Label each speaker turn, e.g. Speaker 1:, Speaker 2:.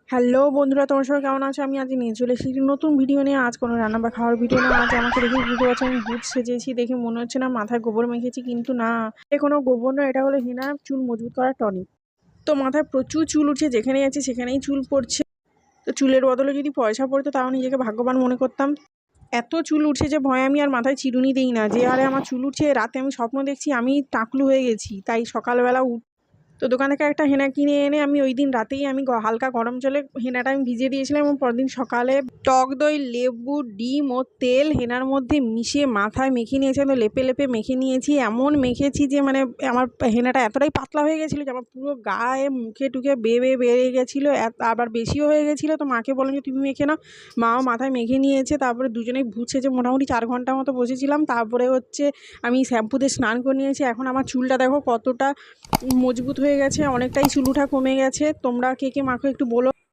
Speaker 1: Hello বন্ধুরা, তোমার সবাই কেমন আছো? আমি আজ নিয়ে চলে এসেছি নতুন ভিডিও নিয়ে। আজ কোনো রান্না বা খাওয়ার ভিডিও না। আজ আমাকে দেখে বুঝতে পারছো আমি ভূত সেজেছি। দেখে মনে হচ্ছে না মাথায় গোবর মেখেছি, কিন্তু না, এ কোনো গোবর নয়, এটা হলো হেনা চুল মজবুত করার টনিক। তো মাথায় প্রচুর চুল উঠছে, যেখানেই আছে সেখানেই চুল পড়ছে। তো চুলের বদলে যদি পয়সা পড়তো তাও নিজেকে ভাগ্যবান মনে করতাম। এত চুল উঠছে যে ভয় আমি আর মাথায় চিরুনি দিই না। যে হারে আমার চুল উঠছে, রাতে আমি স্বপ্ন দেখছি আমি টাকলু হয়ে গেছি। তাই সকালবেলা তো দোকান থেকে একটা হেনা কিনে এনে আমি ওই দিন রাতেই আমি হালকা গরম জলে হেনাটা আমি ভিজিয়ে দিয়েছিলাম, এবং পরদিন সকালে টক দই, লেবু, ডিম ও তেল হেনার মধ্যে মিশিয়ে মাথায় মেখে নিয়েছি। আমি লেপে লেপে মেখে নিয়েছি, এমন মেখেছি যে মানে আমার হেনাটা এতটাই পাতলা হয়ে গেছিলো যে আমার পুরো গায়ে মুখে টুকে বেয়ে বেড়ে গেছিলো, আবার বেশিও হয়ে গেছিলো। তো মাকে বললাম যে তুমি মেখে নাও। মাও মাথায় মেখে নিয়েছে। তারপরে দুজনেই ভূত সেজে মোটামুটি 4 ঘন্টার মতো বসেছিলাম। তারপরে আমি শ্যাম্পু দিয়ে স্নান করে নিয়েছি। এখন আমার চুলটা দেখো কতটা মজবুত হয়ে গেছে, অনেকটাই চুল ওঠা কমে গেছে। তোমরা কে কে মাখো একটু বলো।